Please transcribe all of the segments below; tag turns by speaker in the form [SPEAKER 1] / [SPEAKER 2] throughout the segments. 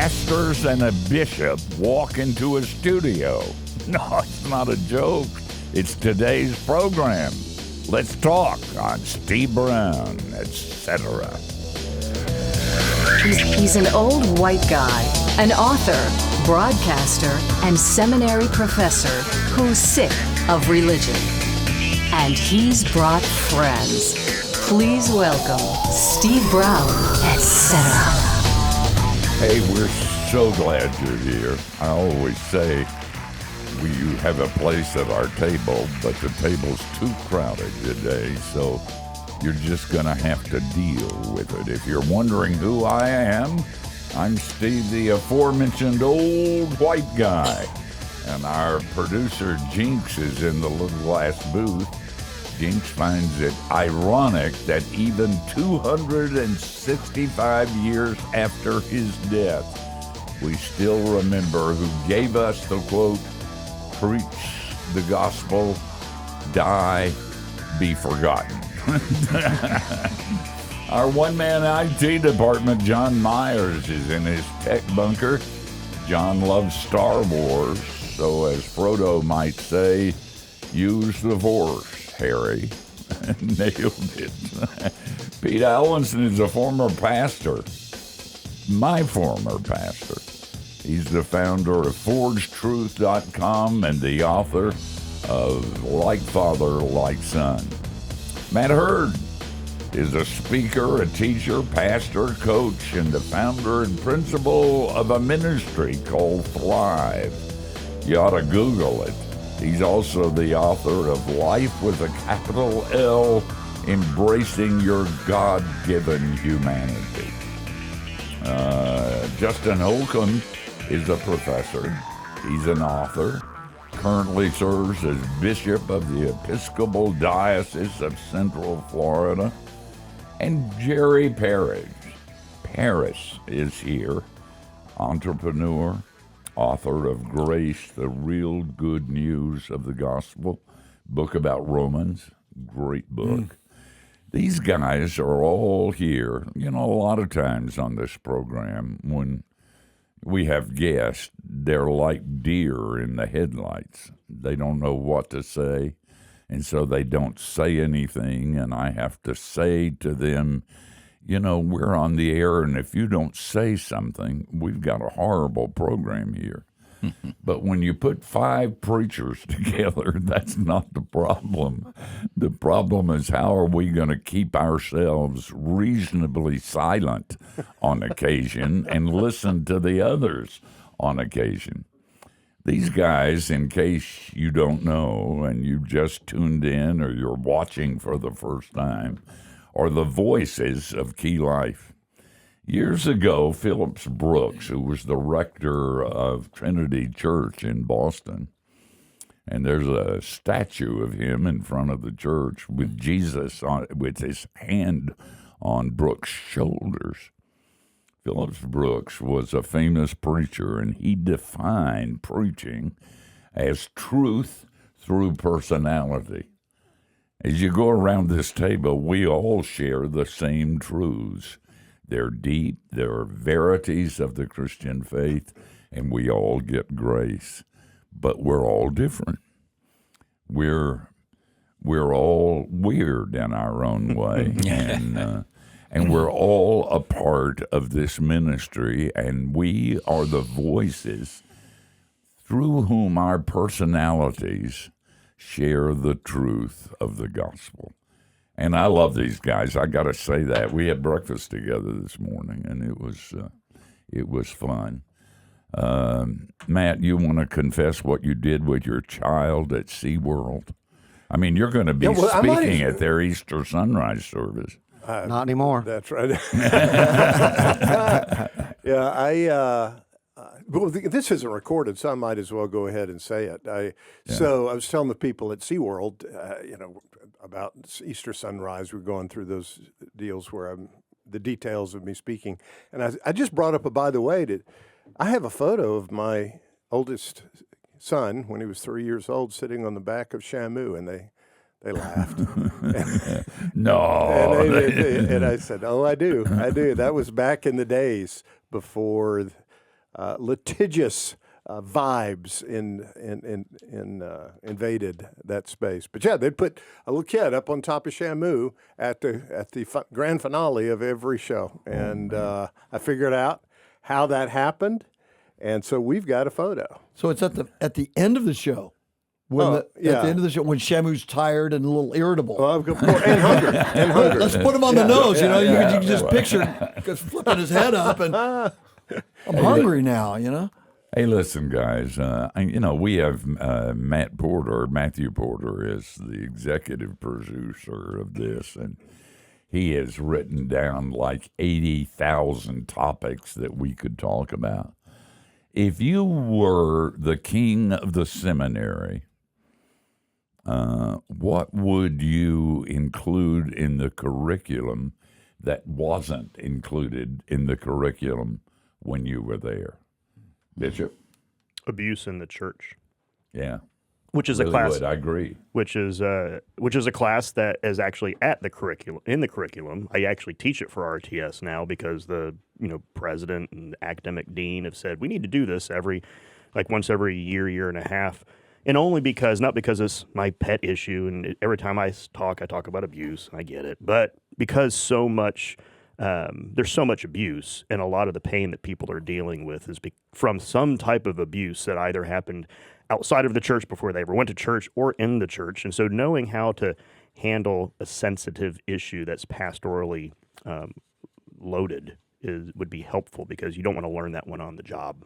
[SPEAKER 1] pastors and a bishop walk into a studio. No, it's not a joke. It's today's program. Let's talk on Steve Brown, etc.
[SPEAKER 2] He's an old white guy, an author, broadcaster, and seminary professor who's sick of religion. And he's brought friends. Please welcome Steve Brown, etc.
[SPEAKER 1] Hey, we're so glad you're here. I always say we have a place at our table, but the table's too crowded today, so you're just going to have to deal with it. If you're wondering who I am, I'm Steve, the aforementioned old white guy. And our producer, Jinx, is in the little glass booth. Jinx finds it ironic that even 265 years after his death, we still remember who gave us the quote, "Preach the gospel, die, be forgotten." Our one-man IT department, John Myers, is in his tech bunker. John loves Star Wars, so as Frodo might say, use the Force, Harry. Nailed it. Pete Alwinson is a former pastor, my former pastor. He's the founder of ForgeTruth.com and the author of Like Father, Like Son. Matt Hurd is a speaker, a teacher, pastor, coach, and the founder and principal of a ministry called Thrive. You ought to Google it. He's also the author of Life with a capital L, Embracing Your God-Given Humanity. Justin Holcomb is a professor. He's an author. Currently serves as Bishop of the Episcopal Diocese of Central Florida. And Jerry Parries is here, entrepreneur, author of Grace, the Real Good News of the Gospel, book about Romans, great book. These guys are all here. You know, a lot of times on this program, when we have guests, they're like deer in the headlights. They don't know what to say, and so they don't say anything, and I have to say to them, you know, we're on the air, and if you don't say something, we've got a horrible program here. But when you put 5 preachers together, that's not the problem. The problem is, how are we going to keep ourselves reasonably silent on occasion and listen to the others on occasion? These guys, in case you don't know and you just tuned in or you're watching for the first time, are the voices of Key Life. Years ago, Phillips Brooks, who was the rector of Trinity Church in Boston, and there's a statue of him in front of the church with Jesus with his hand on Brooks' shoulders. Phillips Brooks was a famous preacher, and he defined preaching as truth through personality. As you go around this table, we all share the same truths. They're deep, they're verities of the Christian faith, and we all get grace. But we're all different. We're all weird in our own way, and we're all a part of this ministry, and we are the voices through whom our personalities share the truth of the gospel. And I love these guys. I got to say that. We had breakfast together this morning, and it was fun. Matt, you want to confess what you did with your child at SeaWorld? I mean, you're going to be speaking at their Easter sunrise service.
[SPEAKER 3] Not anymore.
[SPEAKER 4] That's right. Yeah, well, this isn't recorded, so I might as well go ahead and say it. So I was telling the people at SeaWorld, about Easter sunrise. We're going through those deals where the details of me speaking. And I just brought up by the way, that I have a photo of my oldest son when he was 3 years old sitting on the back of Shamu, and they laughed.
[SPEAKER 1] No.
[SPEAKER 4] And I said, oh, I do. That was back in the days before litigious vibes invaded that space. But yeah, they'd put a little kid up on top of Shamu at the grand finale of every show, and I figured out how that happened, and so we've got a photo.
[SPEAKER 3] So it's at the end of the show. At the end of the show, when Shamu's tired and a little irritable.
[SPEAKER 4] Well, and hungry.
[SPEAKER 3] Let's put him on the nose, you can just picture flipping his head up, and I'm hungry now,
[SPEAKER 1] Hey, listen, guys. We have Matthew Porter is the executive producer of this, and he has written down like 80,000 topics that we could talk about. If you were the king of the seminary, what would you include in the curriculum that wasn't included in the curriculum when you were there? Bishop?
[SPEAKER 5] Abuse in the church.
[SPEAKER 1] Yeah.
[SPEAKER 5] Which is
[SPEAKER 1] really
[SPEAKER 5] a class.
[SPEAKER 1] Would. I agree.
[SPEAKER 5] Which is a class that is actually in the curriculum. I actually teach it for RTS now because the president and the academic dean have said we need to do this once every year and a half, and only not because it's my pet issue. And every time I talk about abuse. I get it, but because there's so much abuse, and a lot of the pain that people are dealing with is from some type of abuse that either happened outside of the church before they ever went to church or in the church. And so knowing how to handle a sensitive issue that's pastorally loaded would be helpful, because you don't want to learn that one on the job.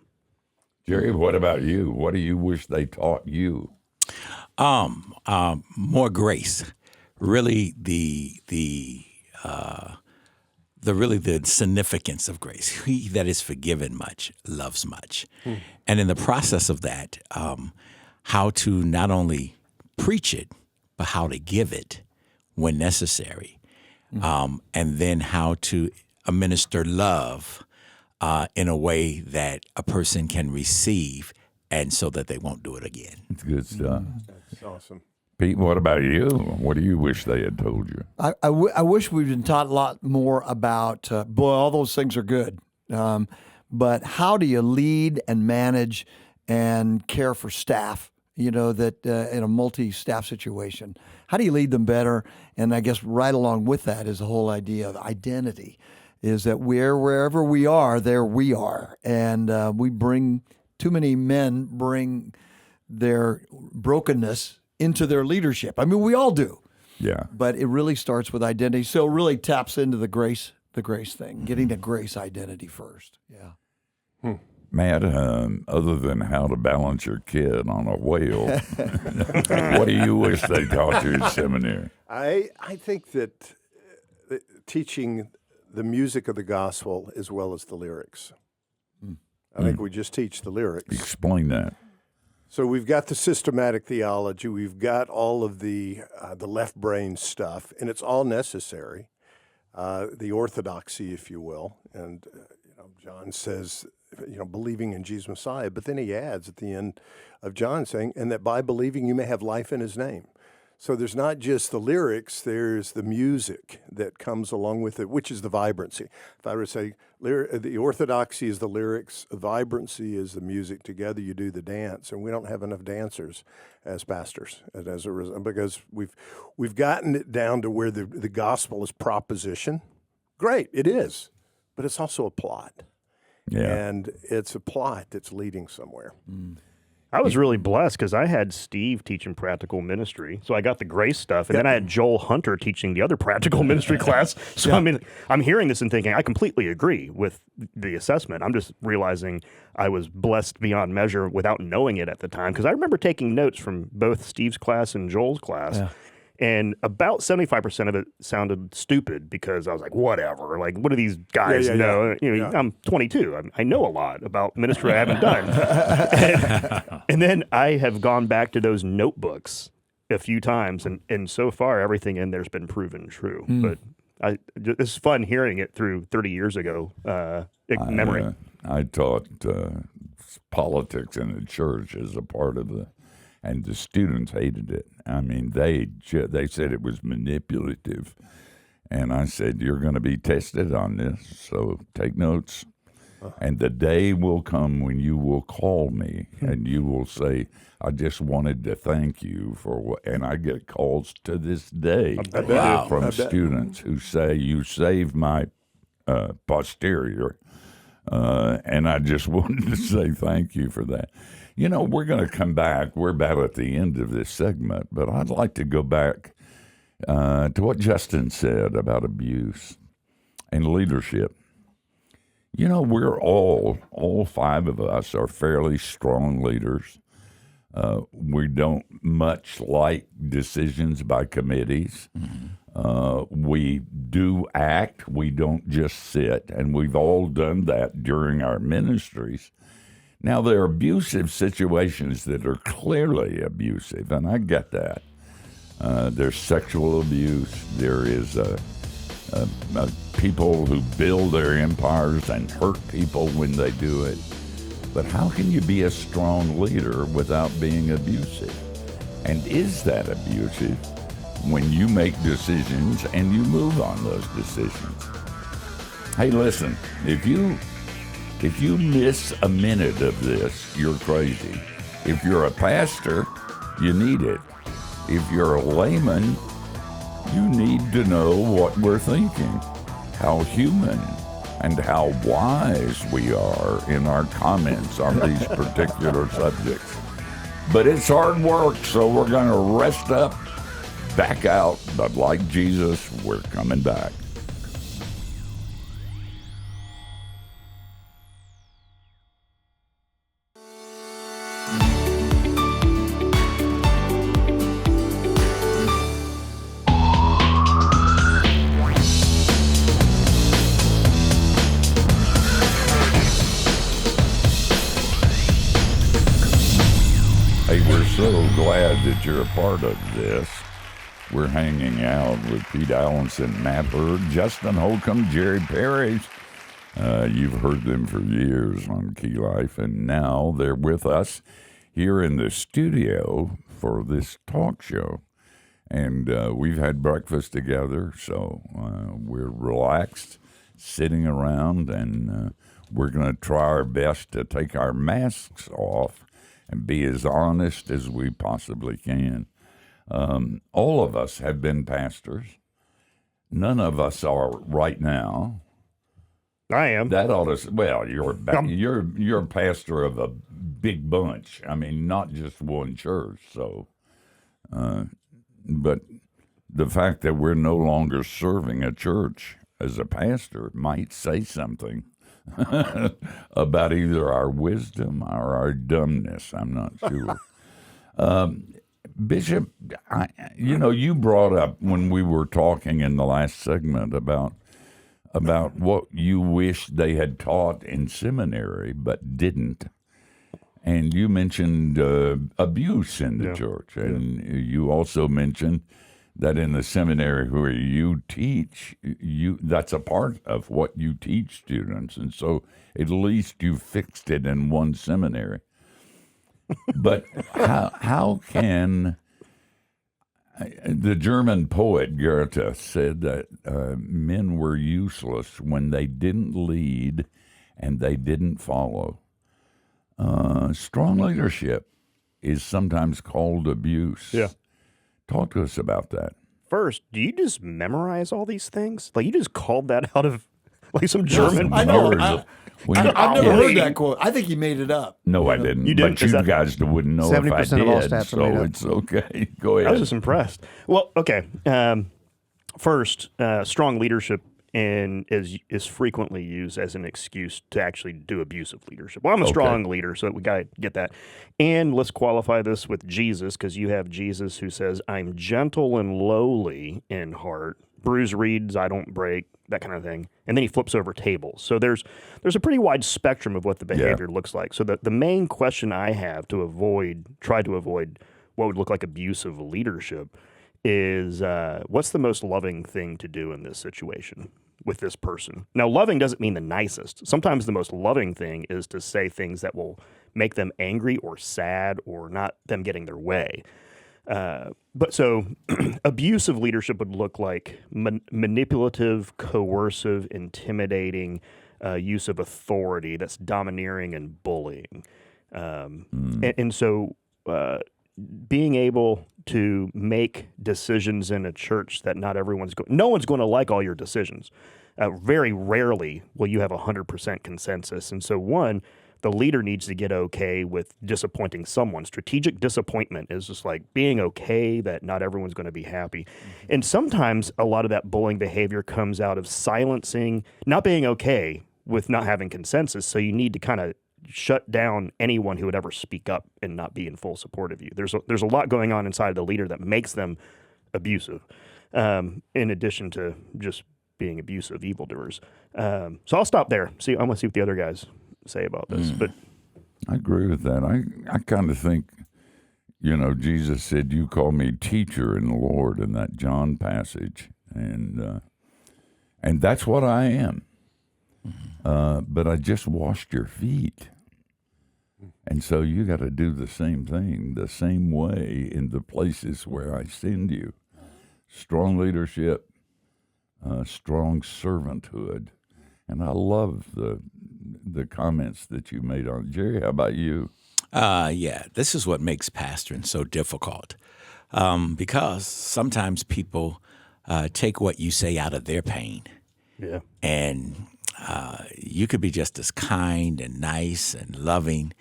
[SPEAKER 1] Jerry, what about you? What do you wish they taught you?
[SPEAKER 6] More grace. Really the significance of grace. He that is forgiven much loves much. And in the process of that, how to not only preach it, but how to give it when necessary. And then how to administer love in a way that a person can receive, and so that they won't do it again.
[SPEAKER 1] It's good stuff.
[SPEAKER 4] That's awesome.
[SPEAKER 1] Pete, what about you? What do you wish they had told you?
[SPEAKER 3] I wish we'd been taught a lot more about, all those things are good. But how do you lead and manage and care for staff, that in a multi-staff situation? How do you lead them better? And I guess right along with that is the whole idea of identity, is that wherever we are, there we are. And too many men bring their brokenness into their leadership. I mean, we all do.
[SPEAKER 1] Yeah.
[SPEAKER 3] But it really starts with identity. So it really taps into the grace thing, getting the grace identity first. Yeah.
[SPEAKER 1] Matt, other than how to balance your kid on a whale, what do you wish they taught you in seminary?
[SPEAKER 4] I think that teaching the music of the gospel as well as the lyrics. I think we just teach the lyrics.
[SPEAKER 1] Explain that.
[SPEAKER 4] So we've got the systematic theology, we've got all of the left brain stuff, and it's all necessary. The orthodoxy, if you will, and John says, believing in Jesus Messiah, but then he adds at the end of John saying, and that by believing you may have life in his name. So there's not just the lyrics, there's the music that comes along with it, which is the vibrancy. If I were to say the orthodoxy is the lyrics, the vibrancy is the music. Together you do the dance, and we don't have enough dancers as pastors, and as a result, because we've gotten it down to where the gospel is proposition. Great, it is, but it's also a plot.
[SPEAKER 1] Yeah.
[SPEAKER 4] And it's a plot that's leading somewhere.
[SPEAKER 5] I was really blessed because I had Steve teaching practical ministry, so I got the grace stuff, and then I had Joel Hunter teaching the other practical ministry class. So I'm hearing this and thinking I completely agree with the assessment. I'm just realizing I was blessed beyond measure without knowing it at the time, because I remember taking notes from both Steve's class and Joel's class. And about 75% of it sounded stupid, because I was like, whatever. Like, what do these guys know? I'm 22. I know a lot about ministry I haven't done. And then I have gone back to those notebooks a few times, and so far everything in there's been proven true. But it's fun hearing it through 30 years ago memory.
[SPEAKER 1] I taught politics in the church as a part of and the students hated it. I mean, they said it was manipulative. And I said, you're going to be tested on this, so take notes. And the day will come when you will call me and you will say, I just wanted to thank you for what, and I get calls to this day from students who say, you saved my posterior, and I just wanted to say thank you for that. You know, we're going to come back. We're about at the end of this segment, but I'd like to go back to what Justin said about abuse and leadership. You know, we're all five of us are fairly strong leaders. We don't much like decisions by committees. We do act. We don't just sit. And we've all done that during our ministries. Now, there are abusive situations that are clearly abusive, and I get that. There's sexual abuse. There is people who build their empires and hurt people when they do it. But how can you be a strong leader without being abusive? And is that abusive when you make decisions and you move on those decisions? Hey, listen, if you miss a minute of this, you're crazy. If you're a pastor, you need it. If you're a layman, you need to know what we're thinking, how human and how wise we are in our comments on these particular subjects. But it's hard work, so we're going to rest up, back out, but like Jesus, we're coming back. So glad that you're a part of this. We're hanging out with Pete Alwinson, Matt Hurd, Justin Holcomb, Jerry Parries. You've heard them for years on Key Life, and now they're with us here in the studio for this talk show. And we've had breakfast together, so we're relaxed, sitting around, and we're going to try our best to take our masks off and be as honest as we possibly can. All of us have been pastors. None of us are right now.
[SPEAKER 5] I am.
[SPEAKER 1] That ought to. Well, you're a pastor of a big bunch. I mean, not just one church. So, but the fact that we're no longer serving a church as a pastor might say something about either our wisdom or our dumbness. I'm not sure. Bishop, you brought up when we were talking in the last segment about what you wish they had taught in seminary but didn't. And you mentioned abuse in the church. And you also mentioned that in the seminary where you teach, that's a part of what you teach students. And so at least you fixed it in one seminary. But how can the German poet Goethe said that men were useless when they didn't lead and they didn't follow. Strong leadership is sometimes called abuse.
[SPEAKER 5] Yeah.
[SPEAKER 1] Talk to us about that.
[SPEAKER 5] First, do you just memorize all these things? Like you just called that out of like some German.
[SPEAKER 3] I know. I've never heard
[SPEAKER 5] Wait.
[SPEAKER 3] that quote. I think he made it up.
[SPEAKER 1] No, I didn't.
[SPEAKER 5] You didn't?
[SPEAKER 1] But you guys wouldn't know if I
[SPEAKER 7] 70% of all
[SPEAKER 1] did,
[SPEAKER 7] stats are made
[SPEAKER 1] so
[SPEAKER 7] up.
[SPEAKER 1] it's okay. Go ahead.
[SPEAKER 5] I was just impressed. Well, okay. First, strong leadership is frequently used as an excuse to actually do abusive leadership. Well, I'm a strong leader, so we got to get that. And let's qualify this with Jesus, because you have Jesus who says, I'm gentle and lowly in heart, bruise reeds I don't break, that kind of thing. And then he flips over tables. So there's a pretty wide spectrum of what the behavior looks like. So the main question I have to try to avoid what would look like abusive leadership is what's the most loving thing to do in this situation with this person? Now, loving doesn't mean the nicest. Sometimes the most loving thing is to say things that will make them angry or sad or not them getting their way. But so abusive leadership would look like manipulative, coercive, intimidating, use of authority that's domineering and bullying. And so being able to make decisions in a church that no one's going to like all your decisions. Very rarely will you have 100% consensus. And so the leader needs to get okay with disappointing someone. Strategic disappointment is just like being okay that not everyone's going to be happy. And sometimes a lot of that bullying behavior comes out of silencing, not being okay with not having consensus. So you need to kind of shut down anyone who would ever speak up and not be in full support of you. There's a lot going on inside of the leader that makes them abusive, in addition to just being abusive evildoers. So I'll stop there. I want to see what the other guys say about this. But
[SPEAKER 1] I agree with that. I kind of think, Jesus said, "You call me teacher and Lord," in that John passage, and that's what I am. But I just washed your feet. And so you got to do the same thing, the same way in the places where I send you. Strong leadership, strong servanthood. And I love the comments that you made on it. Jerry, how about you?
[SPEAKER 6] Yeah, this is what makes pastoring so difficult, because sometimes people take what you say out of their pain.
[SPEAKER 5] yeah,
[SPEAKER 6] And you could be just as kind and nice and loving,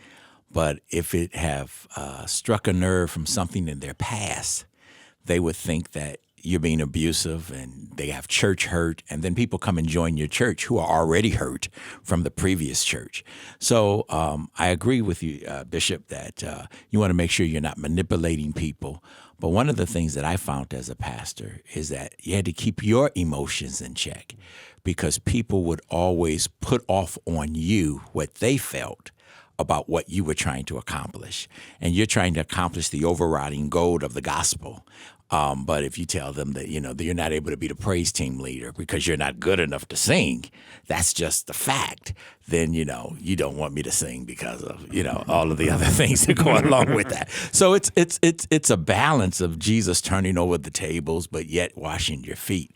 [SPEAKER 6] but if it have struck a nerve from something in their past, they would think that you're being abusive and they have church hurt, and then people come and join your church who are already hurt from the previous church. So I agree with you, Bishop, that you want to make sure you're not manipulating people. But one of the things that I found as a pastor is that you had to keep your emotions in check, because people would always put off on you what they felt about what you were trying to accomplish. And you're trying to accomplish the overriding goal of the gospel. But if you tell them that, that you're not able to be the praise team leader because you're not good enough to sing, that's just the fact, then, you don't want me to sing because of, all of the other things that go along with that. So it's a balance of Jesus turning over the tables, but yet washing your feet.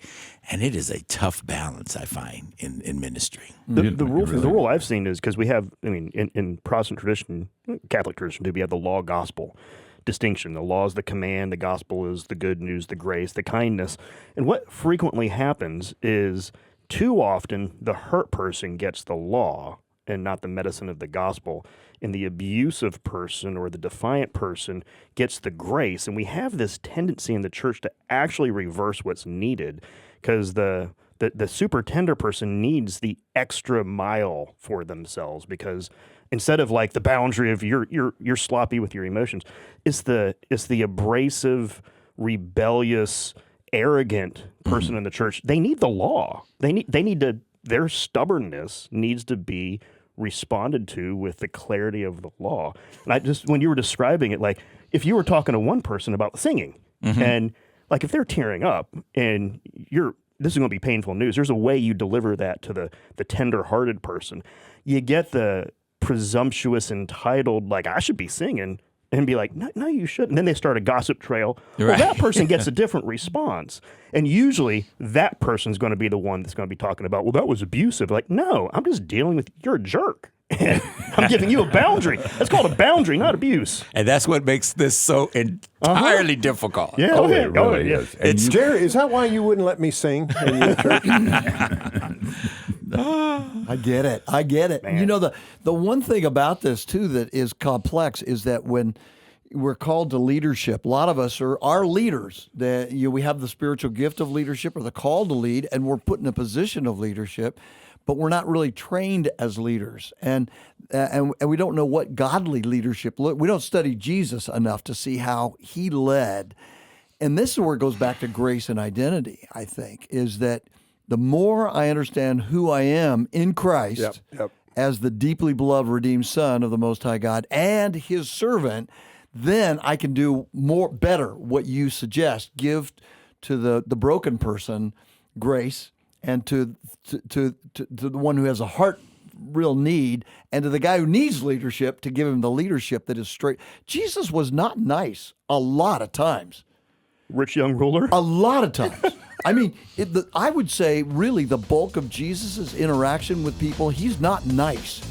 [SPEAKER 6] And it is a tough balance, I find, in ministry.
[SPEAKER 5] The rule I've seen is, because we have, in Protestant tradition, Catholic tradition too, we have the law gospel distinction. The law is the command, the gospel is the good news, the grace, the kindness. And what frequently happens is, too often the hurt person gets the law and not the medicine of the gospel, and the abusive person or the defiant person gets the grace. And we have this tendency in the church to actually reverse what's needed, because the super tender person needs the extra mile for themselves, because instead of like the boundary of you're sloppy with your emotions, it's the abrasive, rebellious, arrogant person in the church. They need the law. They need to. Their stubbornness needs to be responded to with the clarity of the law. And when you were describing it, like if you were talking to one person about singing, and like if they're tearing up and this is going to be painful news, there's a way you deliver that to the tender-hearted person. You get the presumptuous, entitled, like, I should be singing, and be like, no, you shouldn't. And then they start a gossip trail. Right. Well, that person gets a different response. And usually that person's going to be the one that's going to be talking about, well, that was abusive. Like, no, I'm just dealing with, you're a jerk. And I'm giving you a boundary. That's called a boundary, not abuse.
[SPEAKER 6] And that's what makes this so entirely difficult.
[SPEAKER 5] Yeah,
[SPEAKER 1] it really is. And
[SPEAKER 4] Jerry, is that why you wouldn't let me sing in your church?
[SPEAKER 3] I get it.
[SPEAKER 5] Man.
[SPEAKER 3] The one thing about this too that is complex is that when we're called to leadership, a lot of us are leaders. That we have the spiritual gift of leadership or the call to lead, and we're put in a position of leadership, but we're not really trained as leaders, and we don't know what godly leadership. We don't study Jesus enough to see how he led, and this is where it goes back to grace and identity. I think is that the more I understand who I am in Christ as the deeply beloved, redeemed Son of the Most High God and his servant, then I can do better what you suggest. Give to the broken person grace, and to the one who has a heart real need, and to the guy who needs leadership, to give him the leadership that is straight. Jesus was not nice a lot of times.
[SPEAKER 5] Rich young ruler?
[SPEAKER 3] A lot of times. I mean, I would say really the bulk of Jesus's interaction with people, he's not nice.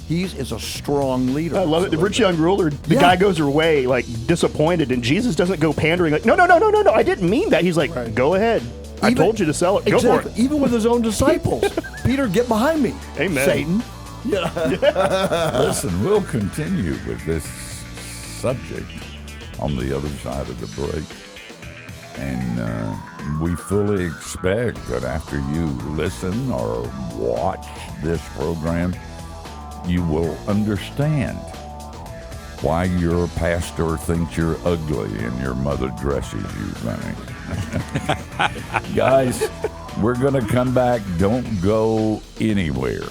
[SPEAKER 3] He is a strong leader.
[SPEAKER 5] I love it. The rich young ruler, the guy goes away like disappointed, and Jesus doesn't go pandering like, no, I didn't mean that. He's like, go ahead. I told you to sell it. Go for it.
[SPEAKER 3] Even with his own disciples. Peter, get behind me.
[SPEAKER 5] Amen.
[SPEAKER 3] Satan.
[SPEAKER 1] Listen, we'll continue with this subject on the other side of the break. And we fully expect that after you listen or watch this program, you will understand why your pastor thinks you're ugly and your mother dresses you funny. Guys, we're going to come back. Don't go anywhere.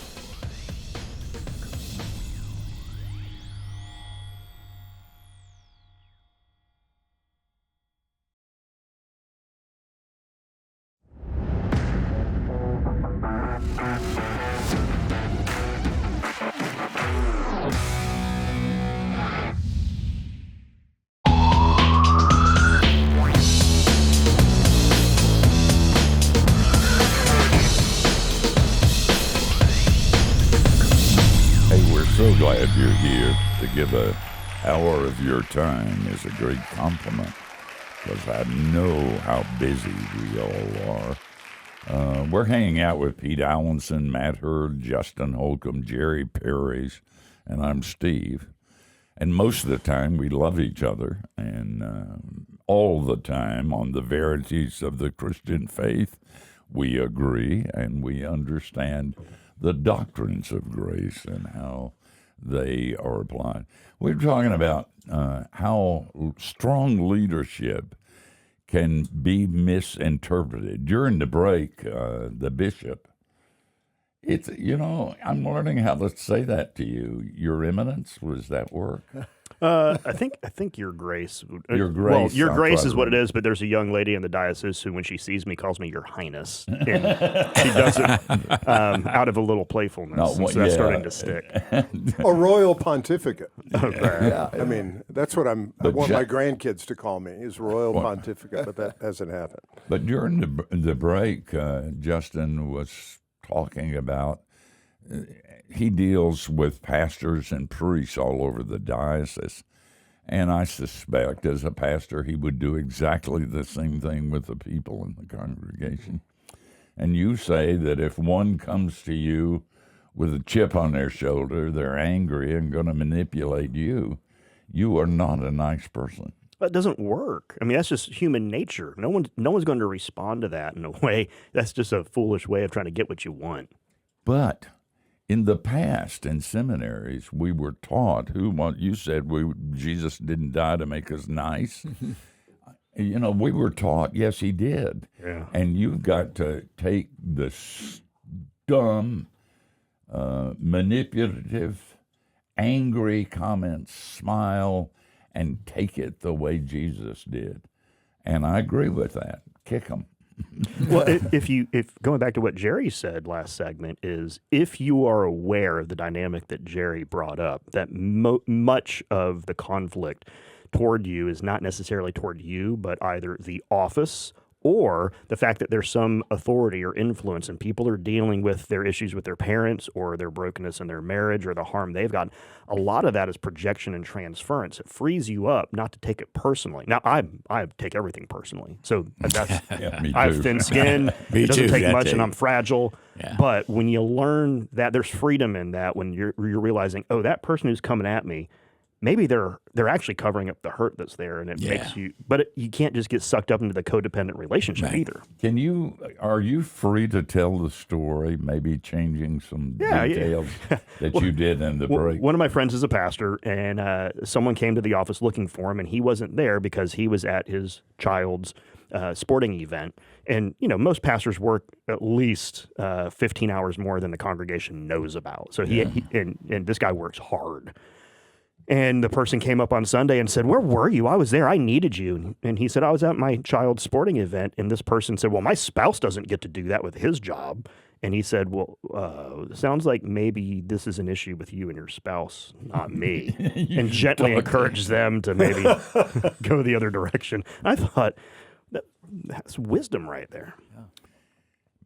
[SPEAKER 1] So glad you're here. To give an hour of your time is a great compliment, because I know how busy we all are. We're hanging out with Pete Alwinson, Matt Hurd, Justin Holcomb, Jerry Parries, and I'm Steve. And most of the time we love each other, and all the time on the verities of the Christian faith we agree and we understand the doctrines of grace and how they are applied. We're talking about how strong leadership can be misinterpreted. During the break, the bishop, I'm learning how to say that to you. Your Eminence, was that work?
[SPEAKER 5] I think Your Grace.
[SPEAKER 1] Your Grace.
[SPEAKER 5] Well, Your Grace is what it is, but there's a young lady in the diocese who, when she sees me, calls me Your Highness. And she does it out of a little playfulness. So that's starting to stick.
[SPEAKER 4] A royal pontificate.
[SPEAKER 5] Okay.
[SPEAKER 4] Yeah, I mean, that's what I want my grandkids to call me, is royal pontificate, but that hasn't happened.
[SPEAKER 1] But during the break, Justin was talking about he deals with pastors and priests all over the diocese, and I suspect as a pastor he would do exactly the same thing with the people in the congregation. And you say that if one comes to you with a chip on their shoulder, they're angry and going to manipulate you, you are not a nice person.
[SPEAKER 5] That doesn't work. I mean, that's just human nature. No one's going to respond to that in a way. That's just a foolish way of trying to get what you want.
[SPEAKER 1] But in the past, in seminaries, we were taught you said Jesus didn't die to make us nice. We were taught, yes, he did.
[SPEAKER 5] Yeah.
[SPEAKER 1] And you've got to take the dumb, manipulative, angry comments, smile, and take it the way Jesus did. And I agree with that. Kick them.
[SPEAKER 5] Well, if going back to what Jerry said last segment, is if you are aware of the dynamic that Jerry brought up, that much of the conflict toward you is not necessarily toward you, but either the office or the fact that there's some authority or influence and people are dealing with their issues with their parents or their brokenness in their marriage or the harm they've gotten, a lot of that is projection and transference. It frees you up not to take it personally. Now, I take everything personally. So that's, I have thin skin. It doesn't take much and I'm fragile. Yeah. But when you learn that there's freedom in that, when you're realizing, oh, that person who's coming at me, maybe they're actually covering up the hurt that's there, and it makes you. But you can't just get sucked up into the codependent relationship either.
[SPEAKER 1] Are you free to tell the story? Maybe changing some details that you did in the break.
[SPEAKER 5] One of my friends is a pastor, and someone came to the office looking for him, and he wasn't there because he was at his child's sporting event. And most pastors work at least 15 hours more than the congregation knows about. So he and this guy works hard. And the person came up on Sunday and said, "Where were you? I was there. I needed you." And he said, "I was at my child's sporting event." And this person said, "Well, my spouse doesn't get to do that with his job." And he said, "Well, sounds like maybe this is an issue with you and your spouse, not me." And gently encouraged them to maybe go the other direction. I thought, that's wisdom right there.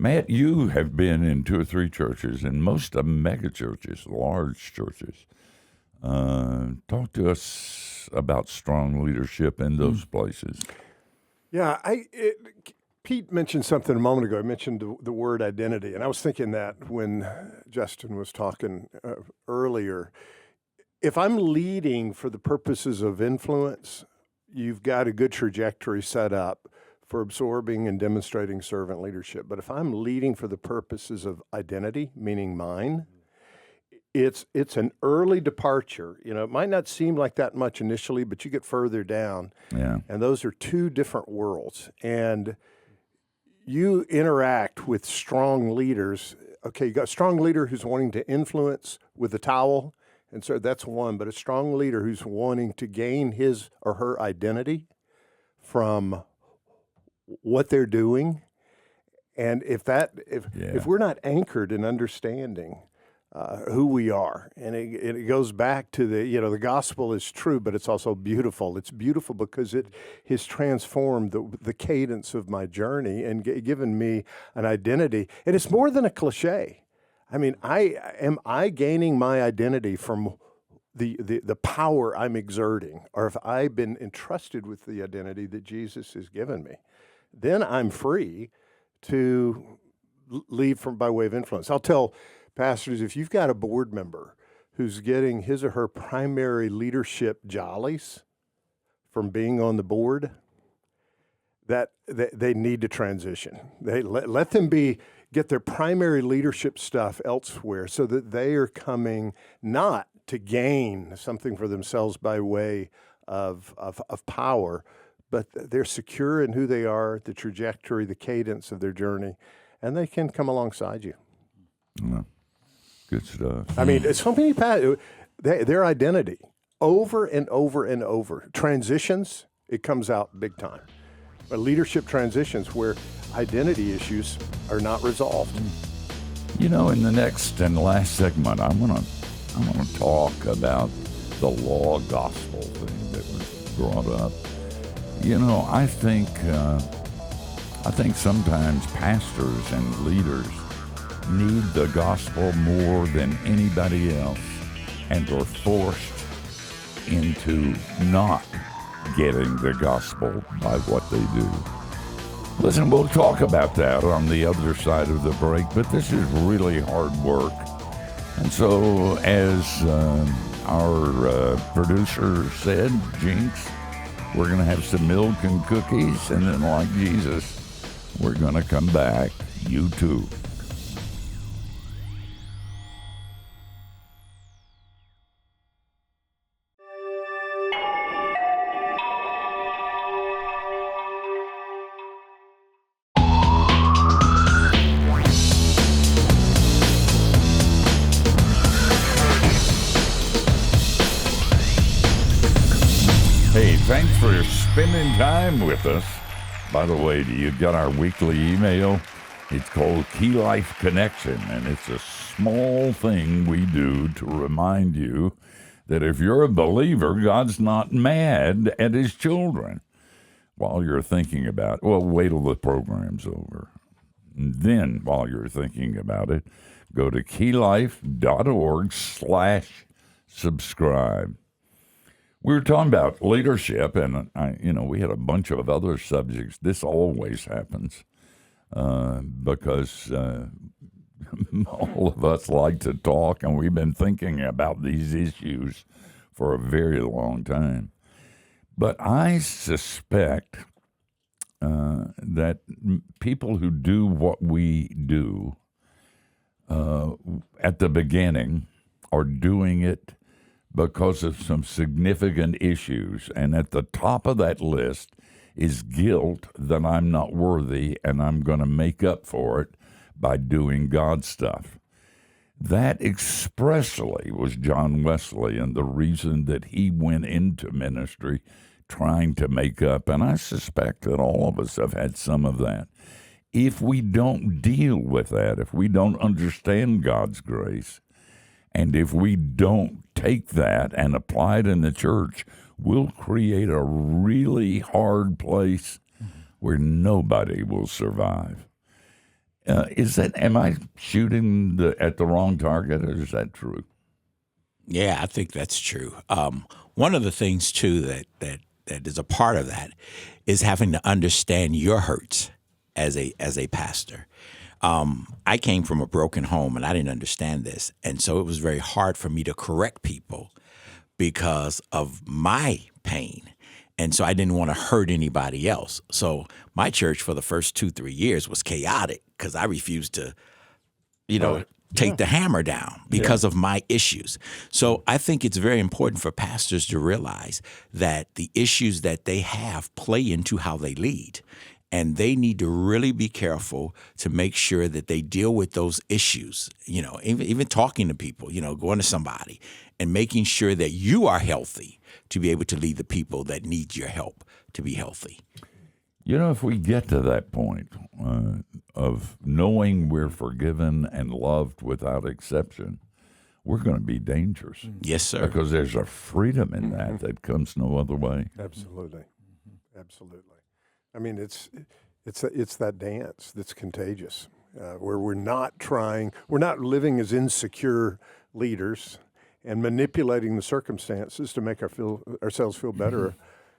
[SPEAKER 1] Matt, you have been in 2 or 3 churches, and most of them mega churches, large churches. Talk to us about strong leadership in those places.
[SPEAKER 4] Yeah, Pete mentioned something a moment ago. I mentioned the word identity, and I was thinking that when Justin was talking earlier. If I'm leading for the purposes of influence, you've got a good trajectory set up for absorbing and demonstrating servant leadership. But if I'm leading for the purposes of identity, meaning mine, it's an early departure. You know, it might not seem like that much initially, but you get further down.
[SPEAKER 1] Yeah.
[SPEAKER 4] And those are 2 different worlds. And you interact with strong leaders. Okay, you got a strong leader who's wanting to influence with a towel, and so that's one. But a strong leader who's wanting to gain his or her identity from what they're doing. And if we're not anchored in understanding who we are, and it goes back to the gospel is true, but it's also beautiful. It's beautiful because it has transformed the cadence of my journey and given me an identity. And it's more than a cliche. I mean, am I gaining my identity from the power I'm exerting, or if I've been entrusted with the identity that Jesus has given me, then I'm free to lead by way of influence. I'll tell pastors, if you've got a board member who's getting his or her primary leadership jollies from being on the board, that they need to transition. They let them get their primary leadership stuff elsewhere, so that they are coming not to gain something for themselves by way of power, but they're secure in who they are, the trajectory, the cadence of their journey, and they can come alongside you.
[SPEAKER 1] Yeah. Good stuff.
[SPEAKER 4] I mean, so many their identity over and over and over. Transitions, it comes out big time. But leadership transitions where identity issues are not resolved.
[SPEAKER 1] You know, in the next and last segment, I want to talk about the law gospel thing that was brought up. You know, I think sometimes pastors and leaders need the gospel more than anybody else, and are forced into not getting the gospel by what they do. Listen, we'll talk about that on the other side of the break, but this is really hard work. And so, as our producer said, Jinx, we're going to have some milk and cookies, and then like Jesus, we're going to come back. You too. Hey, thanks for spending time with us. By the way, you got our weekly email? It's called Key Life Connection, and it's a small thing we do to remind you that if you're a believer, God's not mad at his children. While you're thinking about it, well, wait till the program's over. And then, while you're thinking about it, go to keylife.org/subscribe. We were talking about leadership, and we had a bunch of other subjects. This always happens because all of us like to talk, and we've been thinking about these issues for a very long time. But I suspect that people who do what we do at the beginning are doing it because of some significant issues. And at the top of that list is guilt that I'm not worthy, and I'm going to make up for it by doing God stuff. That expressly was John Wesley, and the reason that he went into ministry trying to make up. And I suspect that all of us have had some of that. If we don't deal with that, if we don't understand God's grace, and if we don't take that and apply it in the church, we'll create a really hard place where nobody will survive. Am I shooting at the wrong target, or is that true?
[SPEAKER 6] Yeah, I think that's true. One of the things too that is a part of that is having to understand your hurts as a pastor. I came from a broken home and I didn't understand this, and so it was very hard for me to correct people because of my pain. And so I didn't want to hurt anybody else. So my church for the first 2-3 years was chaotic because I refused to, take the hammer down because of my issues. So I think it's very important for pastors to realize that the issues that they have play into how they lead. And they need to really be careful to make sure that they deal with those issues, even talking to people, going to somebody and making sure that you are healthy to be able to lead the people that need your help to be healthy.
[SPEAKER 1] If we get to that point of knowing we're forgiven and loved without exception, we're going to be dangerous.
[SPEAKER 6] Yes, sir.
[SPEAKER 1] Because there's a freedom in that comes no other way.
[SPEAKER 4] Absolutely. Absolutely. I mean, it's that dance that's contagious, where we're not living as insecure leaders and manipulating the circumstances to make ourselves feel better.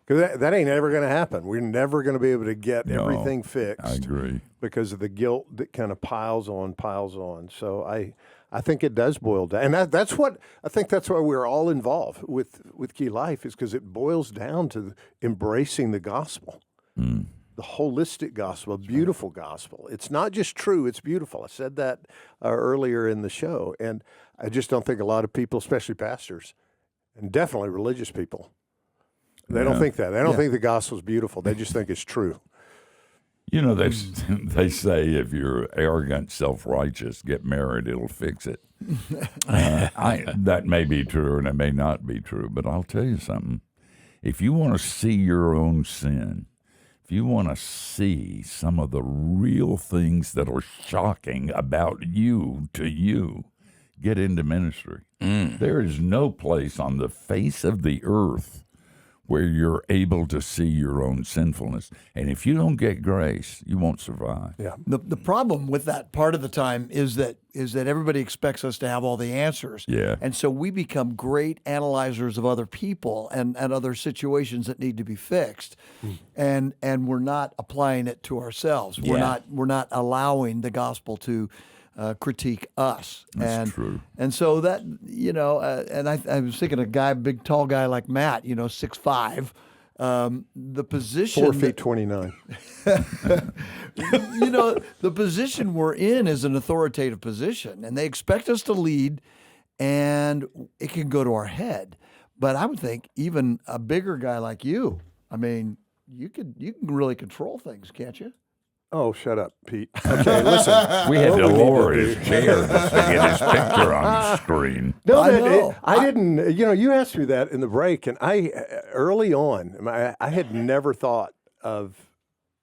[SPEAKER 4] Because that ain't ever going to happen. We're never going to be able to get everything fixed.
[SPEAKER 1] I agree. Because
[SPEAKER 4] of the guilt that kind of piles on. So I think it does boil down. And that's why we're all involved with Key Life, is because it boils down to embracing the gospel. The holistic gospel, a beautiful gospel. It's not just true, it's beautiful. I said that earlier in the show. And I just don't think a lot of people, especially pastors, and definitely religious people, they don't think that. They don't think the gospel is beautiful. They just think it's true.
[SPEAKER 1] They say if you're arrogant, self-righteous, get married, it'll fix it. That may be true and it may not be true, but I'll tell you something. If you want to see your own sin, if you want to see some of the real things that are shocking about you to you, get into ministry. There is no place on the face of the earth where you're able to see your own sinfulness. And if you don't get grace, you won't survive.
[SPEAKER 3] Yeah. The problem with that part of the time is that everybody expects us to have all the answers.
[SPEAKER 1] Yeah.
[SPEAKER 3] And so we become great analyzers of other people and other situations that need to be fixed. And we're not applying it to ourselves.
[SPEAKER 6] Yeah.
[SPEAKER 3] We're not allowing the gospel to critique us.
[SPEAKER 1] That's true.
[SPEAKER 3] And so that, and I was thinking a big tall guy like Matt, 6'5", the position
[SPEAKER 4] 4 feet 29.
[SPEAKER 3] The position we're in is an authoritative position, and they expect us to lead, and it can go to our head. But I would think even a bigger guy like you, I mean, you can really control things, can't you?
[SPEAKER 4] Oh, shut up, Pete. Okay, listen.
[SPEAKER 1] We had to lower his chair to get his picture on the screen.
[SPEAKER 4] No,
[SPEAKER 3] I
[SPEAKER 4] I didn't. You asked me that in the break, and early on, I had never thought of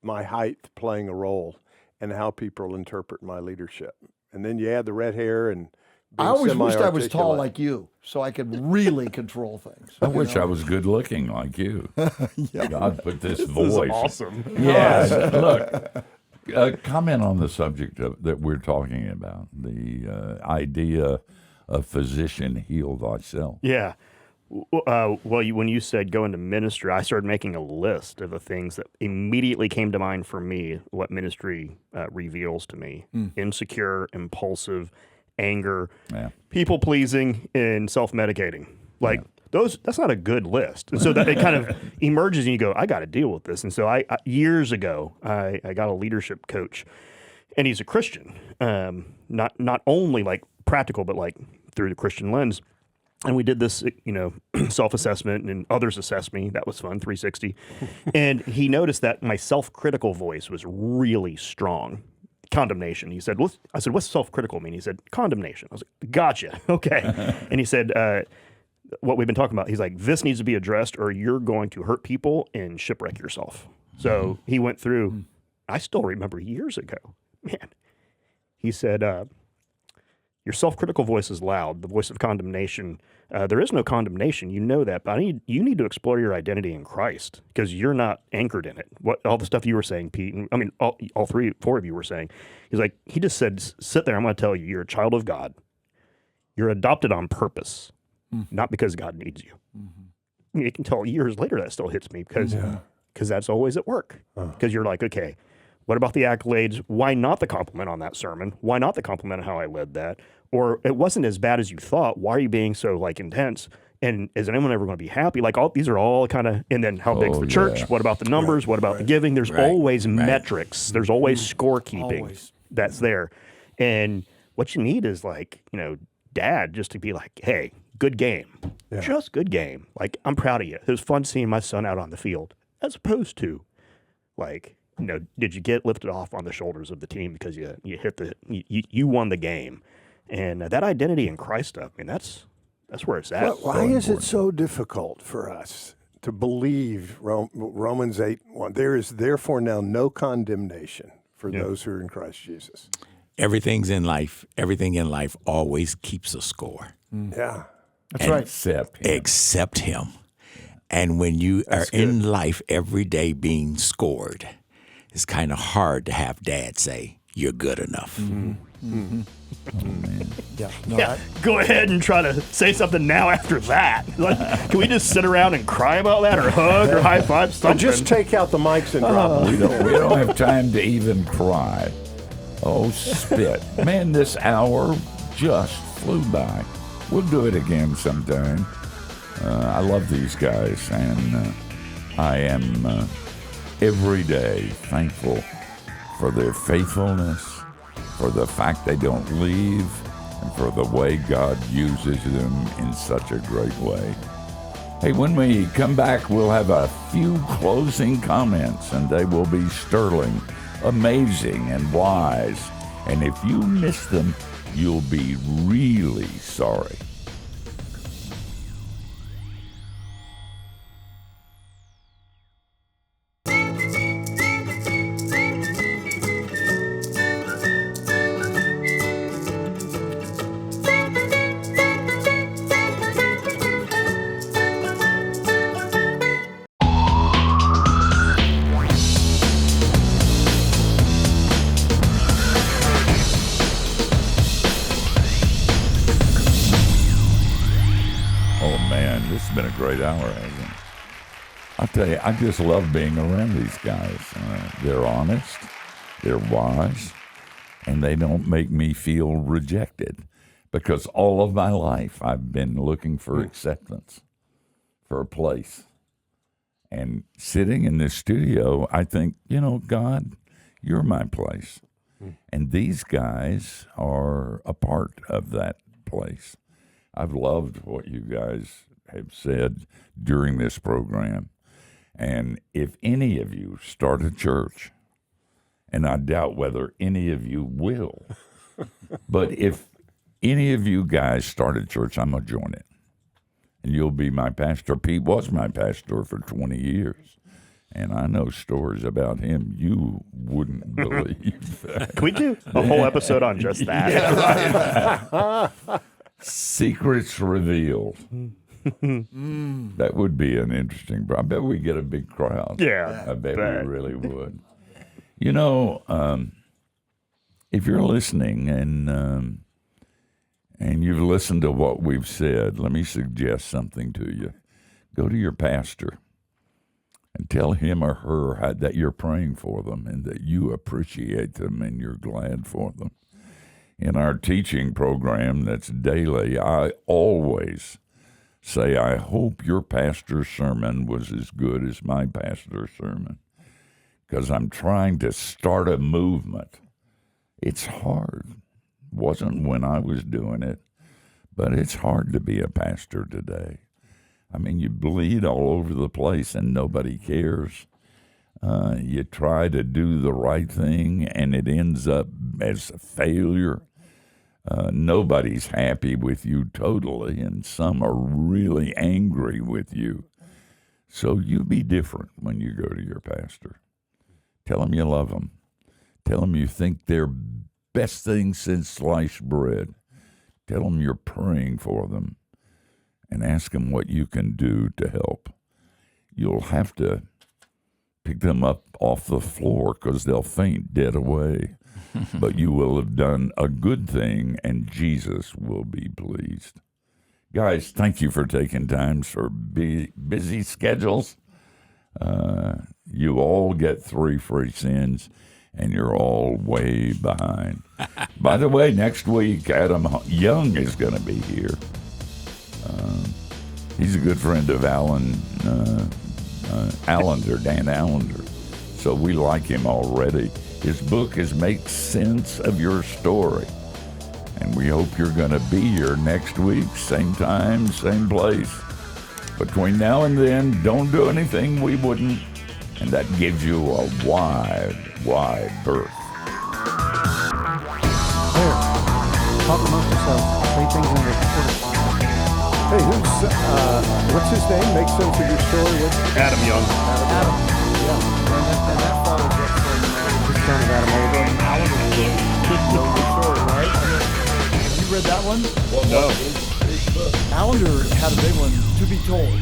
[SPEAKER 4] my height playing a role and how people interpret my leadership. And then you add the red hair and
[SPEAKER 3] I always wished I was tall like you, so I could really control things.
[SPEAKER 1] I wish I was good looking like you. God put this voice.
[SPEAKER 5] This is awesome.
[SPEAKER 1] Yes. Look, comment on the subject that we're talking about, the idea of physician heal thyself.
[SPEAKER 5] Yeah. When you said go into ministry, I started making a list of the things that immediately came to mind for me, what ministry reveals to me. Insecure, impulsive, anger, people-pleasing, and self-medicating. That's not a good list. And so that it kind of emerges and you go, I got to deal with this. And so I years ago, I got a leadership coach, and he's a Christian, not only like practical, but like through the Christian lens. And we did this, self-assessment, and others assessed me. That was fun, 360. And he noticed that my self-critical voice was really strong. Condemnation. He said, I said, what's self-critical mean? He said, condemnation. I was like, gotcha. Okay. And he said, what we've been talking about, he's like, this needs to be addressed or you're going to hurt people and shipwreck yourself. So he went through, I still remember years ago, man, he said, Your self-critical voice is loud, the voice of condemnation. There is no condemnation. You know that. But you need to explore your identity in Christ because you're not anchored in it. What all the stuff you were saying, Pete, and I mean, all 4 of you were saying. He just said, sit there. I'm going to tell you, you're a child of God. You're adopted on purpose, not because God needs you. Mm-hmm. I mean, you can tell years later that still hits me because that's always at work. Because you're like, okay, what about the accolades? Why not the compliment on that sermon? Why not the compliment on how I led that? Or it wasn't as bad as you thought. Why are you being so intense? And is anyone ever going to be happy? These are all kind of, and then how big's the church? What about the numbers? What about the giving? There's always metrics. There's always scorekeeping that's there. And what you need is dad just to be like, hey, good game. Yeah. Just good game. I'm proud of you. It was fun seeing my son out on the field. As opposed to, did you get lifted off on the shoulders of the team because you hit you won the game. And that identity in Christ stuff, I mean, that's where it's at.
[SPEAKER 4] Why is it so difficult for us to believe Romans 8:1? There is therefore now no condemnation for those who are in Christ Jesus.
[SPEAKER 6] Everything in life always keeps a score.
[SPEAKER 4] Yeah.
[SPEAKER 3] That's right.
[SPEAKER 6] Except him. And when you are in life every day being scored, it's kind of hard to have dad say, you're good enough. Mm-hmm. Mm-hmm.
[SPEAKER 5] Go ahead and try to say something now after that. Can we just sit around and cry about that or hug or high five something?
[SPEAKER 4] Or just take out the mics and drop them.
[SPEAKER 1] We don't have time to even cry. Oh, spit. Man, this hour just flew by. We'll do it again sometime. I love these guys, and I am every day thankful for their faithfulness, for the fact they don't leave, and for the way God uses them in such a great way. Hey, when we come back, we'll have a few closing comments, and they will be sterling, amazing, and wise. And if you miss them, you'll be really sorry. Great hour, hasn't it? I'll tell you, I just love being around these guys. They're honest, they're wise, and they don't make me feel rejected because all of my life I've been looking for acceptance, for a place. And sitting in this studio, I think, God, you're my place. And these guys are a part of that place. I've loved what you guys have said during this program. And if any of you start a church, and I doubt whether any of you will, but if any of you guys start a church, I'm going to join it. And you'll be my pastor. Pete was my pastor for 20 years. And I know stories about him you wouldn't believe.
[SPEAKER 5] Can we do a whole episode on just that?
[SPEAKER 1] Yeah, right. Secrets revealed. That would be an interesting. I bet we get a big crowd.
[SPEAKER 5] Yeah,
[SPEAKER 1] I bet we really would. If you're listening and you've listened to what we've said, let me suggest something to you. Go to your pastor and tell him or her that you're praying for them and that you appreciate them and you're glad for them. In our teaching program that's daily, I always say, I hope your pastor's sermon was as good as my pastor's sermon, because I'm trying to start a movement. It's hard. Wasn't when I was doing it, but it's hard to be a pastor today. I mean, you bleed all over the place and nobody cares. You try to do the right thing and it ends up as a failure. Nobody's happy with you totally, and some are really angry with you. So you be different when you go to your pastor. Tell them you love them. Tell them you think they're best thing since sliced bread. Tell them you're praying for them and ask them what you can do to help. You'll have to pick them up off the floor because they'll faint dead away. But you will have done a good thing, and Jesus will be pleased. Guys, thank you for taking time for busy schedules. You all get 3 free sins, and you're all way behind. By the way, next week, Adam Young is going to be here. He's a good friend of Allender, Dan Allender. So we like him already. His book is Make Sense of Your Story. And we hope you're going to be here next week, same time, same place. Between now and then, don't do anything we wouldn't. And that gives you a wide, wide berth.
[SPEAKER 7] There. Talk amongst yourselves. Say things in the recording.
[SPEAKER 4] Hey, what's his name? Make sense of your story.
[SPEAKER 5] Adam Young.
[SPEAKER 7] Adam. Yeah. And that follows up from the son of Adam Holcomb. Know your story, right? Have you read that one?
[SPEAKER 5] No.
[SPEAKER 3] Allender had a big one, To Be Told.